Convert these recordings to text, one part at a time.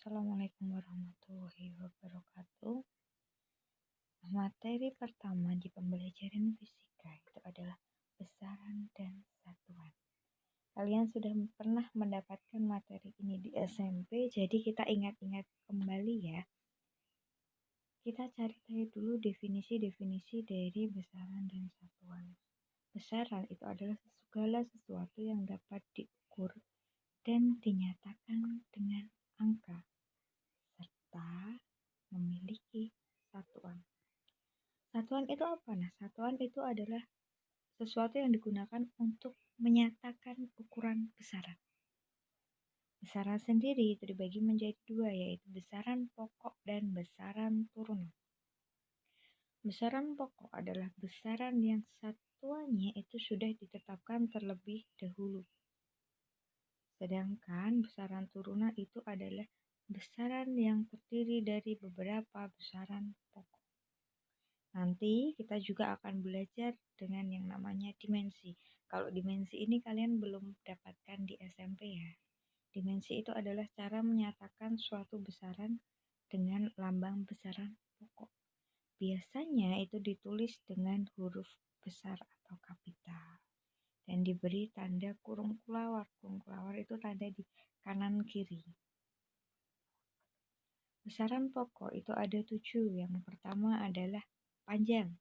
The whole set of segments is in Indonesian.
Assalamualaikum warahmatullahi wabarakatuh. Materi pertama di pembelajaran fisika itu adalah besaran dan satuan. Kalian sudah pernah mendapatkan materi ini di SMP, jadi kita ingat-ingat kembali ya. Kita cari tahu dulu definisi-definisi dari besaran dan satuan. Besaran itu adalah segala sesuatu yang dapat diukur dan dinyatakan dengan angka serta memiliki satuan. Satuan itu apa? Nah, satuan itu adalah sesuatu yang digunakan untuk menyatakan ukuran besaran. Besaran sendiri itu dibagi menjadi dua, yaitu besaran pokok dan besaran turunan. Besaran pokok adalah besaran yang satuannya itu sudah ditetapkan terlebih dahulu. Sedangkan besaran turunan itu adalah besaran yang terdiri dari beberapa besaran pokok. Nanti kita juga akan belajar dengan yang namanya dimensi. Kalau dimensi ini kalian belum dapatkan di SMP ya. Dimensi itu adalah cara menyatakan suatu besaran dengan lambang besaran pokok. Biasanya itu ditulis dengan huruf besar atau kapital dan diberi tanda kurung kelawar. Kurung kelawar itu tanda di kanan kiri. Besaran pokok itu ada 7. Yang pertama adalah panjang.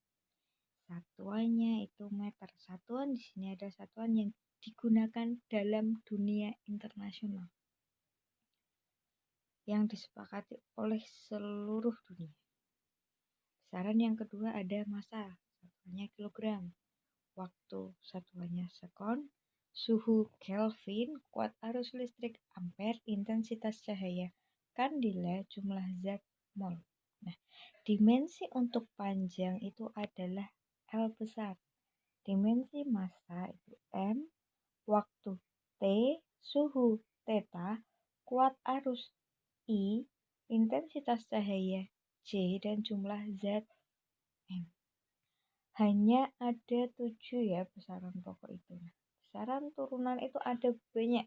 Satuannya itu meter. Satuan di sini ada satuan yang digunakan dalam dunia internasional yang disepakati oleh seluruh dunia. Besaran yang kedua ada massa. Satuannya kilogram. Waktu satuannya sekon, suhu Kelvin, kuat arus listrik ampere, intensitas cahaya kandela, jumlah zat mol. Nah, dimensi untuk panjang itu adalah L besar. Dimensi massa itu M, waktu T, suhu theta, kuat arus I, intensitas cahaya J, dan jumlah zat M. Hanya ada 7 ya besaran pokok itu. Besaran turunan itu ada banyak.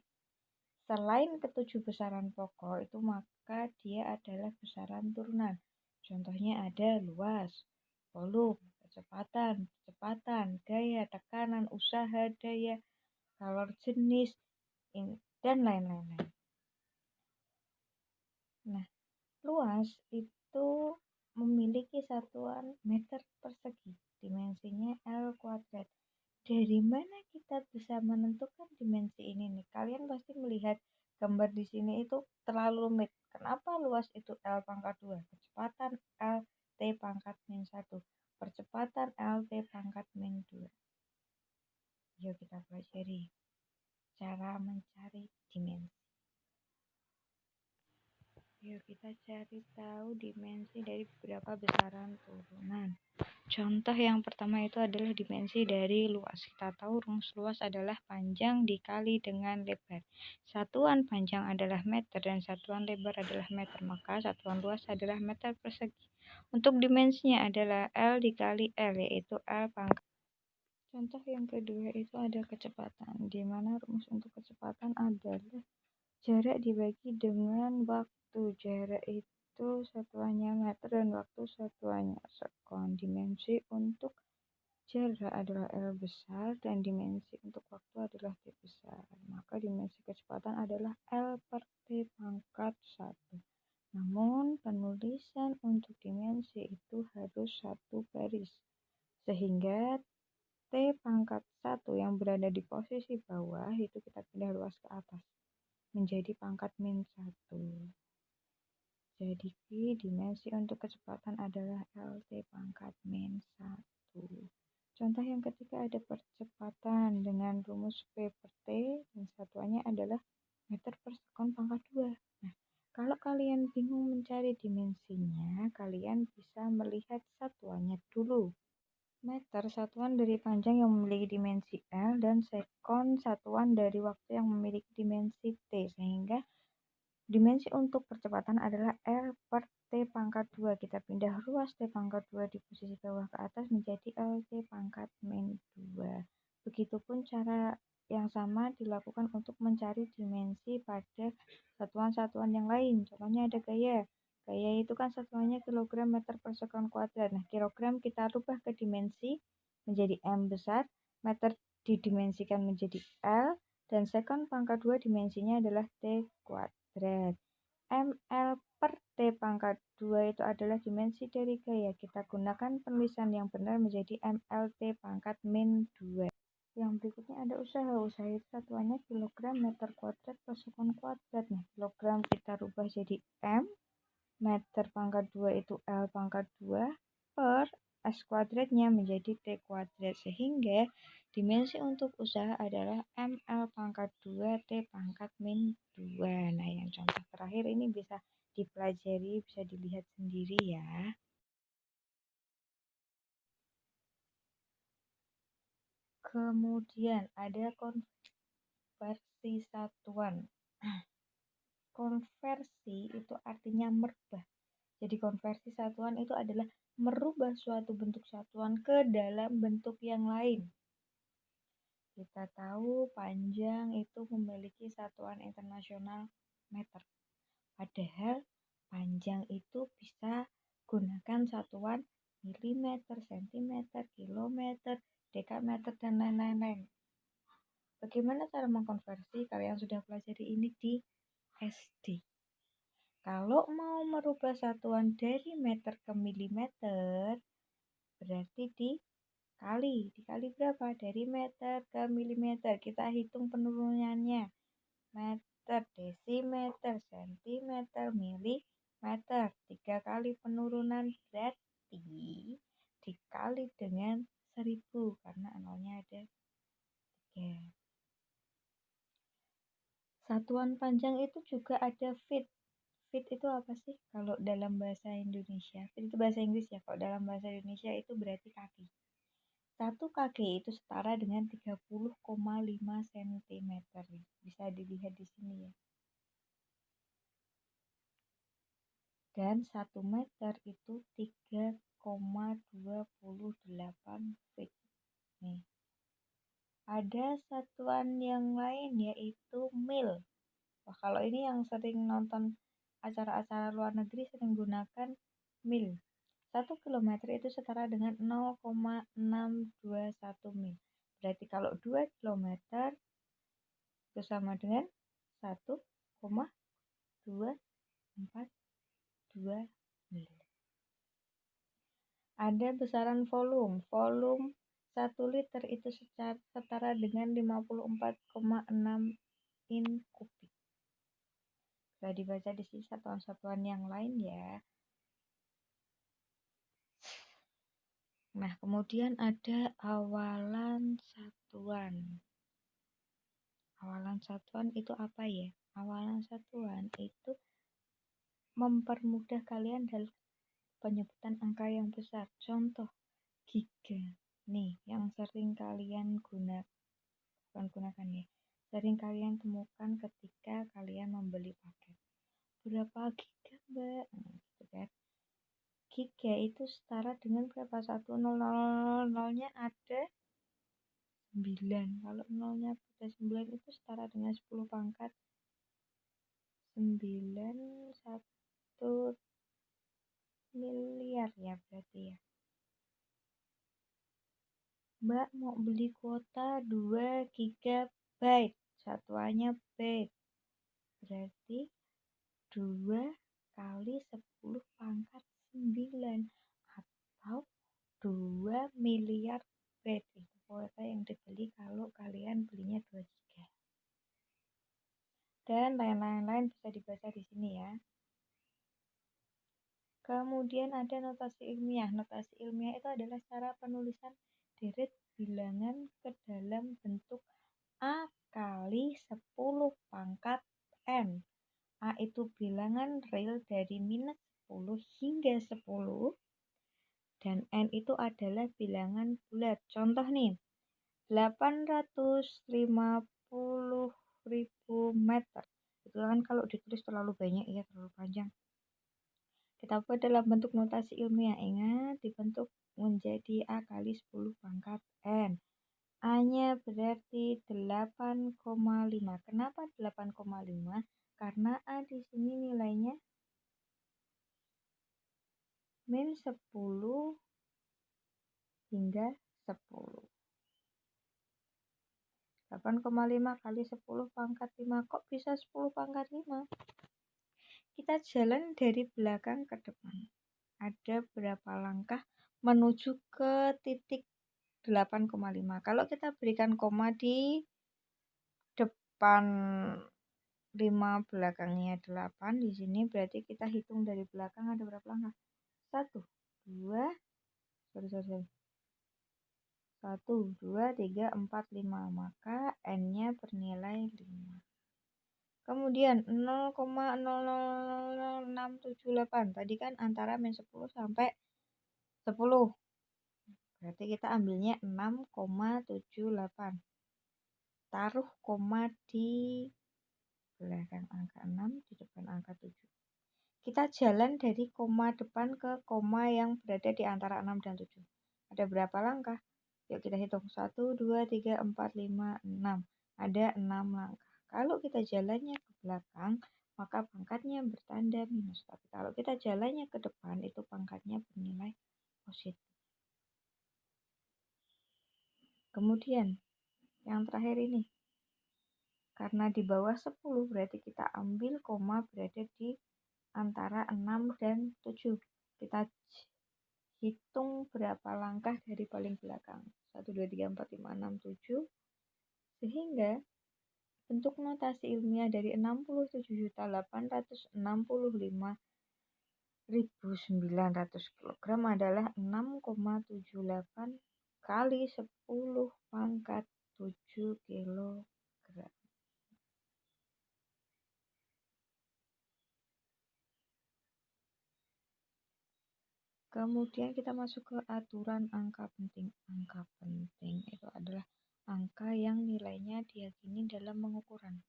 Selain ketujuh besaran pokok itu, maka dia adalah besaran turunan. Contohnya ada luas, volume, kecepatan, gaya, tekanan, usaha, daya, kalor jenis, dan lain-lain. Nah, luas itu memiliki satuan meter persegi, dimensinya L kuadrat. Dari mana kita bisa menentukan dimensi ini nih? Kalian pasti melihat gambar di sini itu terlalu rumit. Kenapa luas itu L pangkat 2? Kecepatan L T pangkat min 1. Percepatan L T pangkat min 2. Yuk kita pelajari cara mencari dimensi. Yuk kita cari tahu dimensi dari beberapa besaran turunan. Contoh yang pertama itu adalah dimensi dari luas. Kita tahu rumus luas adalah panjang dikali dengan lebar. Satuan panjang adalah meter dan satuan lebar adalah meter. Maka satuan luas adalah meter persegi. Untuk dimensinya adalah L dikali L, yaitu L pangkat. Contoh yang kedua itu ada kecepatan, di mana rumus untuk kecepatan adalah jarak dibagi dengan waktu. Jarak itu satuannya meter dan waktu satuannya sekon. Dimensi untuk jarak adalah L besar dan dimensi untuk waktu adalah T besar. Maka dimensi kecepatan adalah L per T pangkat 1. Namun penulisan untuk dimensi itu harus satu baris. Sehingga T pangkat 1 yang berada di posisi bawah itu kita pindah luas ke atas menjadi pangkat min 1. Jadi dimensi untuk kecepatan adalah LT pangkat min 1. Contoh yang ketiga ada percepatan dengan rumus P per T dan satuannya adalah meter per sekon pangkat 2. Nah, kalau kalian bingung mencari dimensinya, kalian bisa melihat satuannya dulu. Meter satuan dari panjang yang memiliki dimensi L dan sekon satuan dari waktu yang memiliki dimensi T, sehingga dimensi untuk percepatan adalah R per T pangkat 2. Kita pindah ruas T pangkat 2 di posisi bawah ke atas menjadi LT pangkat min 2. Begitupun cara yang sama dilakukan untuk mencari dimensi pada satuan-satuan yang lain. Contohnya ada gaya. Gaya itu kan satuannya kilogram meter per sekon kuadrat. Nah, kilogram kita rubah ke dimensi menjadi M besar, meter didimensikan menjadi L, dan sekon pangkat 2 dimensinya adalah T kuadrat. ml per T pangkat 2 itu adalah dimensi dari gaya. Kita gunakan penulisan yang benar menjadi mLT pangkat min 2. Yang berikutnya ada usaha. Usaha itu satuannya kilogram meter kuadrat per sekon kuadrat. Nah, kilogram kita rubah jadi M, meter pangkat 2 itu L pangkat 2, per S kuadratnya menjadi T kuadrat. Sehingga dimensi untuk usaha adalah ML pangkat 2 T pangkat min 2. Nah, yang contoh terakhir ini bisa dipelajari, bisa dilihat sendiri ya. Kemudian ada konversi satuan. Konversi itu artinya merubah. Jadi konversi satuan itu adalah merubah suatu bentuk satuan ke dalam bentuk yang lain. Kita tahu panjang itu memiliki satuan internasional meter. Padahal panjang itu bisa gunakan satuan milimeter, sentimeter, kilometer, dekameter, dan lain-lain. Bagaimana cara mengkonversi? Kalian sudah pelajari ini di SD. Kalau mau merubah satuan dari meter ke milimeter, berarti dikali berapa? Dari meter ke milimeter. Kita hitung penurunannya. Meter, desimeter, sentimeter, milimeter. 3 kali penurunan berarti dikali dengan 1000 karena nolnya ada 3. Satuan panjang itu juga ada feet. Feet itu apa sih? Kalau dalam bahasa Indonesia, feet itu bahasa Inggris ya. Kalau dalam bahasa Indonesia itu berarti kaki. 1 kaki itu setara dengan 30,5 cm. Bisa dilihat di sini ya. Dan 1 meter itu 3,28 feet. Nih. Ada satuan yang lain yaitu mil. Wah, kalau ini yang sering nonton acara-acara luar negeri sering gunakan mil. 1 kilometer itu setara dengan 0,621 mil. Berarti kalau 2 kilometer itu sama dengan 1,242 mil. Ada besaran volume. Volume 1 liter itu setara dengan 54,6 in kubik. Bisa dibaca di sini satuan-satuan yang lain ya. Nah, kemudian ada awalan satuan. Awalan satuan itu apa ya? Awalan satuan itu mempermudah kalian dalam penyebutan angka yang besar. Contoh, giga. Nih, yang sering kalian gunakan ya. Sering kalian temukan ketika kalian membeli paket. Berapa giga, Mbak? Nah, gitu kan. Giga itu setara dengan berapa? 1,000-nya ada 9. Kalau nolnya pada 9 itu setara dengan 10 pangkat 9, 1 miliar ya berarti ya. Mbak mau beli kuota 2 GB, satuannya byte. Berarti 2 kali 10 pangkat 9 atau 2 miliar byte. Itu kuota yang dibeli kalau kalian belinya 2 GB. Dan lain-lain bisa dibaca di sini ya. Kemudian ada notasi ilmiah. Notasi ilmiah itu adalah cara penulisan deret bilangan ke dalam bentuk A kali 10 pangkat N. A itu bilangan real dari minus 10 hingga 10. Dan N itu adalah bilangan bulat. Contoh nih, 850.000 meter. Itu kan kalau ditulis terlalu banyak ya, terlalu panjang. Kita buat dalam bentuk notasi ilmiah. Ingat, dibentuk menjadi A kali 10 pangkat N. A-nya berarti 8,5. Kenapa 8,5? Karena A di sini nilainya min 10 hingga 10. 8,5 kali 10 pangkat 5. Kok bisa 10 pangkat 5? Kita jalan dari belakang ke depan. Ada berapa langkah menuju ke titik 8,5. Kalau kita berikan koma di depan 5 belakangnya 8 di sini, berarti kita hitung dari belakang ada berapa langkah? 1, 2, 1, 2, 3, 4, 5. Maka N-nya bernilai 5. Kemudian 0,000678. Tadi kan antara min 10 sampai 10. Berarti kita ambilnya 6,78. Taruh koma di belakang angka 6, di depan angka 7. Kita jalan dari koma depan ke koma yang berada di antara 6 dan 7. Ada berapa langkah? Yuk kita hitung. 1, 2, 3, 4, 5, 6. Ada 6 langkah. Kalau kita jalannya ke belakang, maka pangkatnya bertanda minus. Tapi kalau kita jalannya ke depan, itu pangkatnya bernilai positif. Kemudian, yang terakhir ini. Karena di bawah 10, berarti kita ambil koma berada di antara 6 dan 7. Kita hitung berapa langkah dari paling belakang. 1, 2, 3, 4, 5, 6, 7. Sehingga bentuk notasi ilmiah dari 67.865.900 kg adalah 6,78 kali 10 pangkat 7 kg. Kemudian kita masuk ke aturan angka penting. Angka penting itu adalah angka yang nilainya diyakini dalam pengukuran.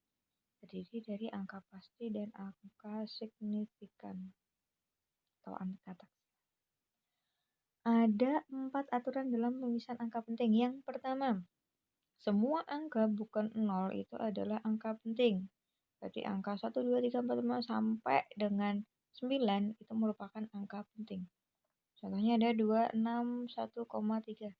Terdiri dari angka pasti dan angka signifikan atau angka taksir. Ada 4 aturan dalam pemisahan angka penting. Yang pertama, semua angka bukan 0 itu adalah angka penting. Jadi angka 1, 2, 3, 4, 5 sampai dengan 9 itu merupakan angka penting. Contohnya ada 2, 6, 1,3.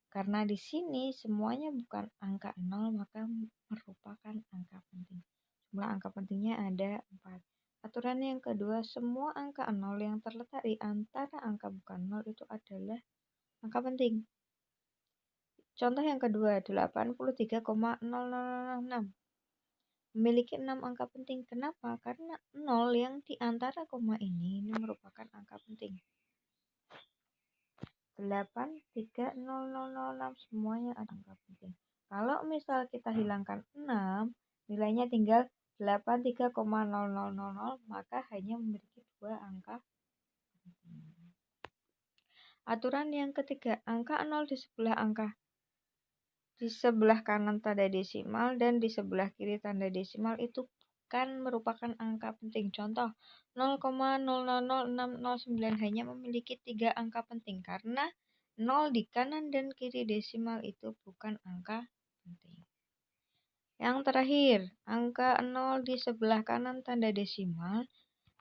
Karena di sini semuanya bukan angka 0, maka merupakan angka penting. Jumlah angka pentingnya ada 4. Aturan yang kedua, semua angka 0 yang terletak di antara angka bukan 0 itu adalah angka penting. Contoh yang kedua, 83,0006. Memiliki 6 angka penting. Kenapa? Karena 0 yang di antara koma ini merupakan angka penting. 8,3,0006 semuanya ada angka penting. Kalau misal kita hilangkan 6, nilainya tinggal 83,0000, maka hanya memiliki 2 angka penting. Aturan yang ketiga, angka 0 di sebelah kanan tanda desimal dan di sebelah kiri tanda desimal itu bukan merupakan angka penting. Contoh, 0,000609 hanya memiliki 3 angka penting karena 0 di kanan dan kiri desimal itu bukan angka penting. Yang terakhir, angka 0 di sebelah kanan tanda desimal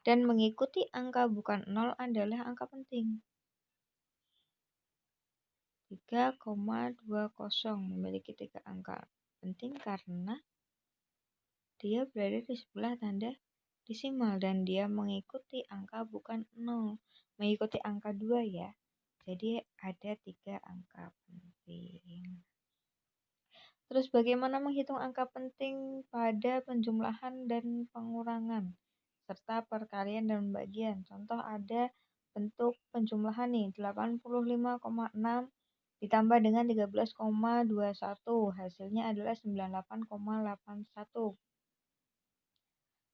dan mengikuti angka bukan 0 adalah angka penting. 3,20 memiliki 3 angka penting karena dia berada di sebelah tanda desimal dan dia mengikuti angka bukan 0, mengikuti angka 2 ya. Jadi ada 3 angka penting. Terus bagaimana menghitung angka penting pada penjumlahan dan pengurangan serta perkalian dan pembagian? Contoh ada bentuk penjumlahan nih, 85,6 ditambah dengan 13,21, hasilnya adalah 98,81.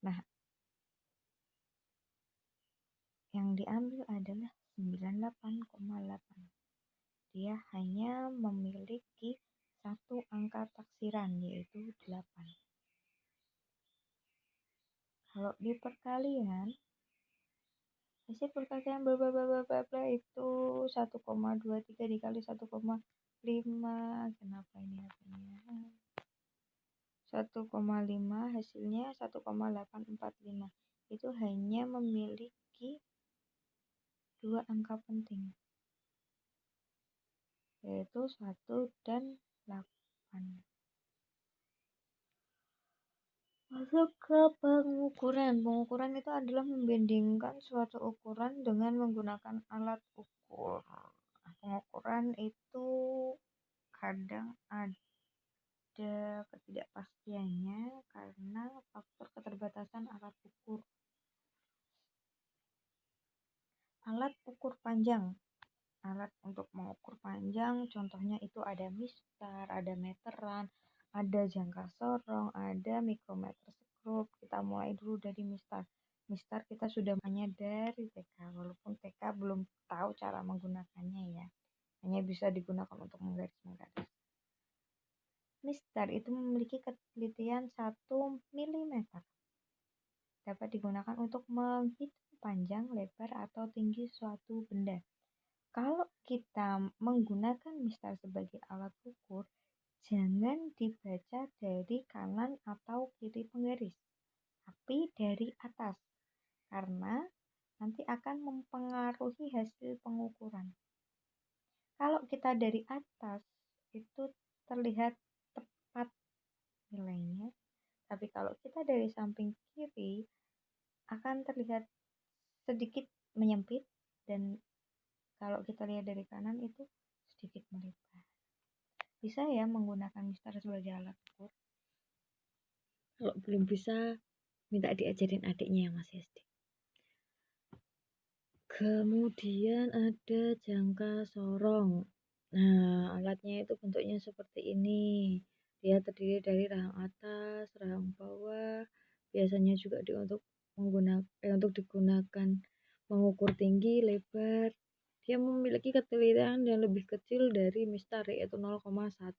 Nah, yang diambil adalah 98,8. Dia hanya memiliki satu angka taksiran, yaitu 8. Kalau di perkalian, hasil perkalian bla bla bla bla bla itu 1,23 dikali 1,23 kenapa ini hasilnya 1,5, hasilnya 1,845. Itu hanya memiliki dua angka penting, yaitu 1 dan 8. Masuk ke pengukuran. Pengukuran itu adalah membandingkan suatu ukuran dengan menggunakan alat ukur. Pengukuran itu kadang ada ketidakpastiannya karena faktor keterbatasan alat ukur. Alat ukur panjang. Alat untuk mengukur panjang contohnya itu ada mistar, ada meteran, ada jangka sorong, ada mikrometer skrup. Kita mulai dulu dari mistar. Mistar kita sudah mainnya dari TK, walaupun TK belum tahu cara menggunakannya ya. Hanya bisa digunakan untuk menggaris-menggaris. Mistar itu memiliki ketelitian 1 mm. Dapat digunakan untuk menghitung panjang, lebar, atau tinggi suatu benda. Kalau kita menggunakan mistar sebagai alat ukur, jangan dibaca dari kanan atau kiri penggaris, tapi dari atas, karena nanti akan mempengaruhi hasil pengukuran. Kalau kita dari atas, itu terlihat tepat nilainya, tapi kalau kita dari samping kiri, akan terlihat sedikit menyempit, dan kalau kita lihat dari kanan itu sedikit melebar. Bisa ya menggunakan mistar sebagai alat ukur? Kalau belum bisa, minta diajarin adiknya yang masih SD. Kemudian ada jangka sorong. Nah, alatnya itu bentuknya seperti ini. Dia terdiri dari rahang atas, rahang bawah. Biasanya juga untuk digunakan mengukur tinggi, lebar. Dia memiliki ketelitian yang lebih kecil dari mistar, yaitu 0,1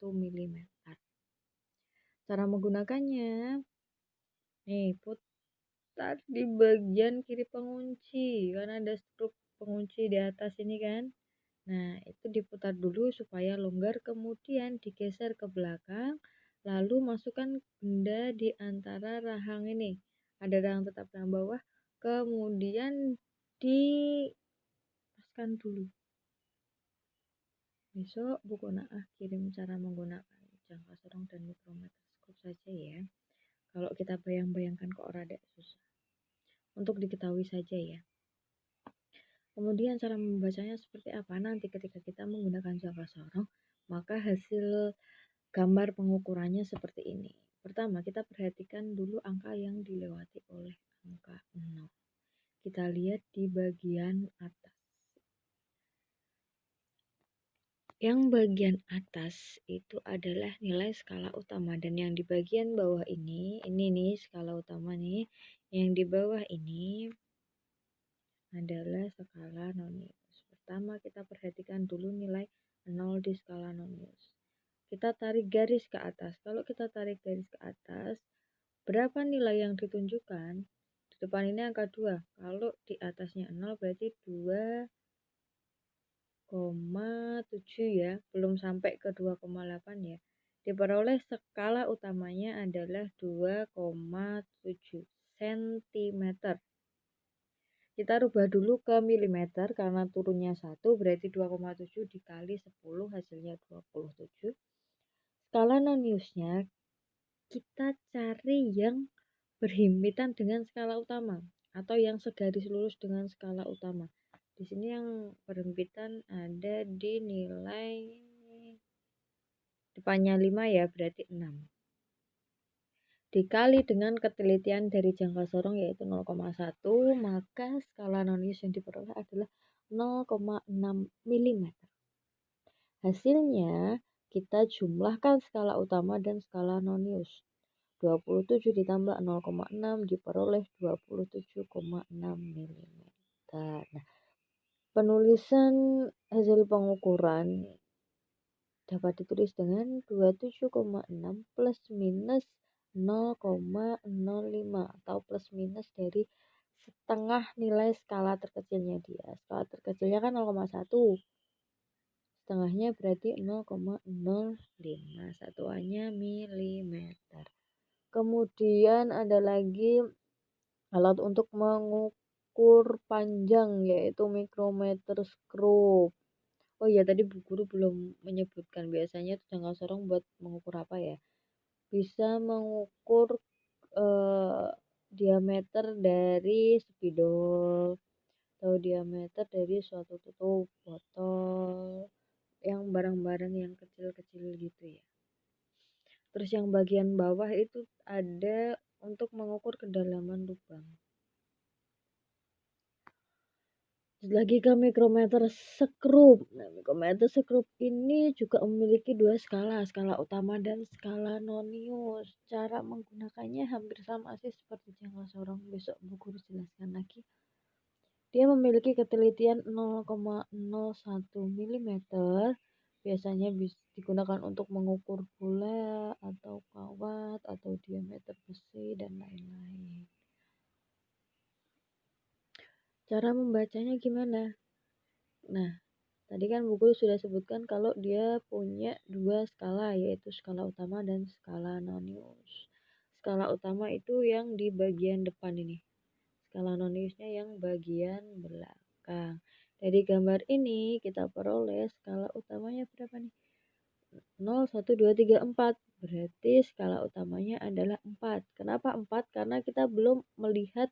mm. Cara menggunakannya, nih putar di bagian kiri pengunci, karena ada skrup pengunci di atas ini kan. Nah, itu diputar dulu supaya longgar, kemudian digeser ke belakang, lalu masukkan benda di antara rahang ini. Ada rahang tetap rahang bawah, kemudian dipaskan dulu. Besok buku Naah kirim cara menggunakan jangka sorong dan mikrometer skrup saja ya. Kalau kita bayang-bayangkan kok rada susah. Untuk diketahui saja ya. Kemudian cara membacanya seperti apa? Nanti ketika kita menggunakan jangka sorong, maka hasil gambar pengukurannya seperti ini. Pertama, kita perhatikan dulu angka yang dilewati oleh angka 0. Kita lihat di bagian atas. Yang bagian atas itu adalah nilai skala utama, dan yang di bagian bawah ini nih skala utama nih. Yang di bawah ini adalah skala nonius. Pertama kita perhatikan dulu nilai 0 di skala nonius. Kita tarik garis ke atas. Kalau kita tarik garis ke atas, berapa nilai yang ditunjukkan? Di depan ini angka 2. Kalau di atasnya 0 berarti 2,7 ya, belum sampai ke 2,8 ya. Diperoleh skala utamanya adalah 2,7 cm. Kita rubah dulu ke milimeter karena turunnya 1, berarti 2,7 dikali 10 hasilnya 27. Skala noniusnya kita cari yang berhimpitan dengan skala utama atau yang segaris lurus dengan skala utama. Di sini yang berhimpitan ada di nilai depannya 5 ya, berarti 6. Dikali dengan ketelitian dari jangka sorong yaitu 0,1, maka skala nonius yang diperoleh adalah 0,6 mm. Hasilnya kita jumlahkan skala utama dan skala nonius. 27 ditambah 0,6 diperoleh 27,6 mm. Nah, penulisan hasil pengukuran dapat ditulis dengan 27,6 plus minus 0,05 atau plus minus dari setengah nilai skala terkecilnya dia. Skala terkecilnya kan 0,1. setengahnya berarti 0,05, satuannya milimeter. Kemudian ada lagi alat untuk mengukur panjang yaitu micrometer scope. Oh iya, tadi Bu Guru belum menyebutkan biasanya tanggal sorong buat mengukur apa ya? Bisa mengukur diameter dari spidol atau diameter dari suatu tutup botol yang barang-barang yang kecil-kecil gitu ya. Terus yang bagian bawah itu ada untuk mengukur kedalaman lubang. Lagi ke micrometer skrup. Nah, micrometer skrup ini juga memiliki dua skala, skala utama dan skala nonius. Cara menggunakannya hampir sama sih seperti jangka sorong. Besok Bu Guru jelaskan lagi. Dia memiliki ketelitian 0,01 mm. Biasanya bisa digunakan untuk mengukur bola atau kawat atau diameter besi dan lain-lain. Cara membacanya gimana? Nah, tadi kan Bu Guru sudah sebutkan kalau dia punya dua skala, yaitu skala utama dan skala nonius. Skala utama itu yang di bagian depan ini. Skala noniusnya yang bagian belakang. Dari gambar ini kita peroleh skala utamanya berapa nih? 0, 1, 2, 3, 4. Berarti skala utamanya adalah 4. Kenapa 4? Karena kita belum melihat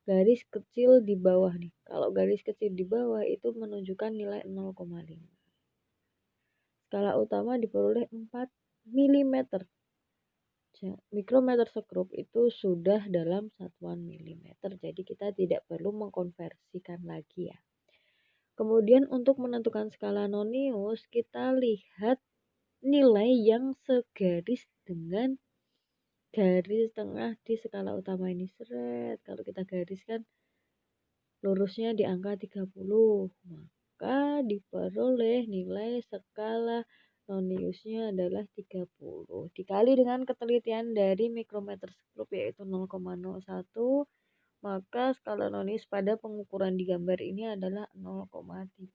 garis kecil di bawah nih. Kalau garis kecil di bawah itu menunjukkan nilai 0,5. Skala utama diperoleh 4 mm. Mikrometer skrup itu sudah dalam satuan milimeter, jadi kita tidak perlu mengkonversikan lagi ya. Kemudian untuk menentukan skala nonius, kita lihat nilai yang segaris dengan garis tengah di skala utama ini. Seret, kalau kita gariskan lurusnya di angka 30, maka diperoleh nilai skala noniusnya adalah 30 dikali dengan ketelitian dari mikrometer skrup yaitu 0,01, maka skala nonius pada pengukuran di gambar ini adalah 0,3.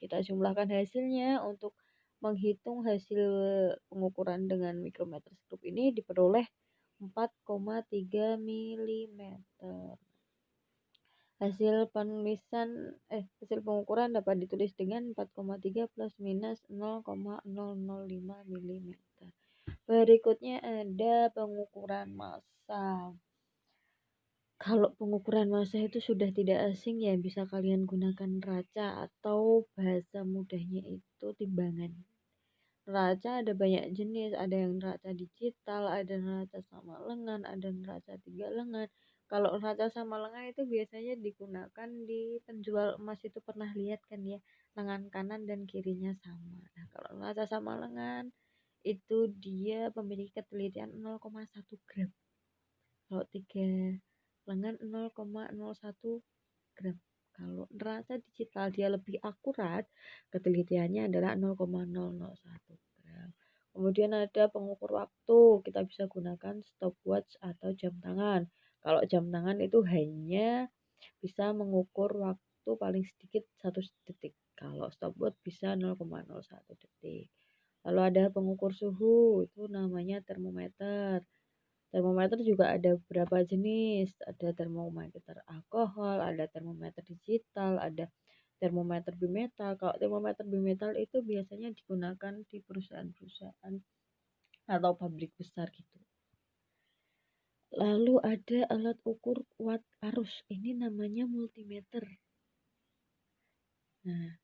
Kita jumlahkan hasilnya untuk menghitung hasil pengukuran dengan mikrometer skrup ini diperoleh 4,3 mm. Hasil pengukuran dapat ditulis dengan 4,3 plus minus 0,005 mm. Berikutnya ada pengukuran massa. Kalau pengukuran massa itu sudah tidak asing ya, bisa kalian gunakan neraca atau bahasa mudahnya itu timbangan. Neraca ada banyak jenis, ada yang neraca digital, ada neraca sama lengan, ada neraca 3 lengan. Kalau neraca sama lengan itu biasanya digunakan di penjual emas, itu pernah lihat kan ya, lengan kanan dan kirinya sama. Nah, kalau neraca sama lengan itu dia memiliki ketelitian 0,1 gram. Kalau 3 lengan 0,01 gram. Kalau neraca digital dia lebih akurat, ketelitiannya adalah 0,001 gram. Kemudian ada pengukur waktu, kita bisa gunakan stopwatch atau jam tangan. Kalau jam tangan itu hanya bisa mengukur waktu paling sedikit 1 detik. Kalau stopwatch bisa 0,01 detik. Lalu ada pengukur suhu, itu namanya termometer. Termometer juga ada beberapa jenis, ada termometer alkohol, ada termometer digital, ada termometer bimetal. Kalau termometer bimetal itu biasanya digunakan di perusahaan-perusahaan atau pabrik besar gitu. Lalu ada alat ukur watt arus, ini namanya multimeter. Nah,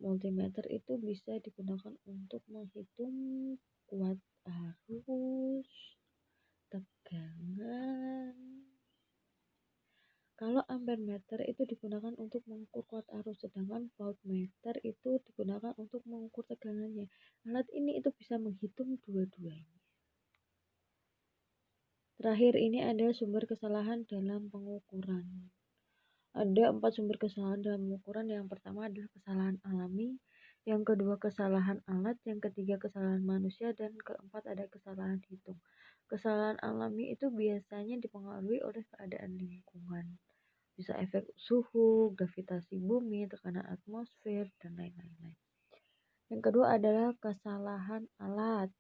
multimeter itu bisa digunakan untuk menghitung watt arus, tegangan. Kalau ampermeter itu digunakan untuk mengukur kuat arus, sedangkan voltmeter itu digunakan untuk mengukur tegangannya. Alat ini itu bisa menghitung dua-duanya. Terakhir ini ada sumber kesalahan dalam pengukuran. Ada 4 sumber kesalahan dalam pengukuran. Yang pertama adalah kesalahan alami, yang kedua kesalahan alat, yang ketiga kesalahan manusia, dan keempat ada kesalahan hitung. Kesalahan alami itu biasanya dipengaruhi oleh keadaan lingkungan. Bisa efek suhu, gravitasi bumi, tekanan atmosfer, dan lain-lain. Yang kedua adalah kesalahan alat.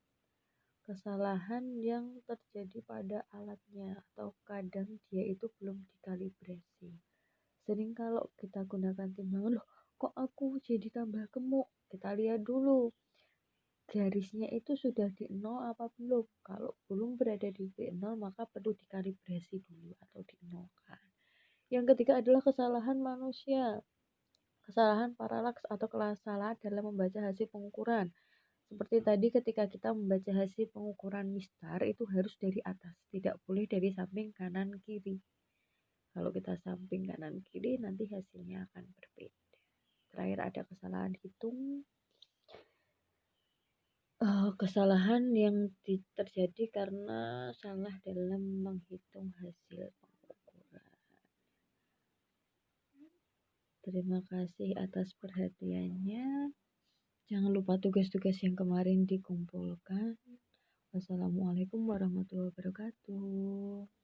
Kesalahan yang terjadi pada alatnya atau kadang dia itu belum dikalibrasi. Sering kalau kita gunakan timbangan, loh kok aku jadi tambah gemuk? Kita lihat dulu garisnya itu sudah di nol apa belum. Kalau belum berada di titik nol maka perlu dikalibrasi dulu atau dinolkan. Yang ketiga adalah kesalahan manusia. Kesalahan paralaks atau kesalahan dalam membaca hasil pengukuran. Seperti tadi ketika kita membaca hasil pengukuran mistar itu harus dari atas, tidak boleh dari samping kanan kiri. Kalau kita samping kanan kiri nanti hasilnya akan berbeda. Terakhir ada kesalahan hitung. Kesalahan yang terjadi karena salah dalam menghitung hasil pengukuran. Terima kasih atas perhatiannya. Jangan lupa tugas-tugas yang kemarin dikumpulkan. Wassalamualaikum warahmatullahi wabarakatuh.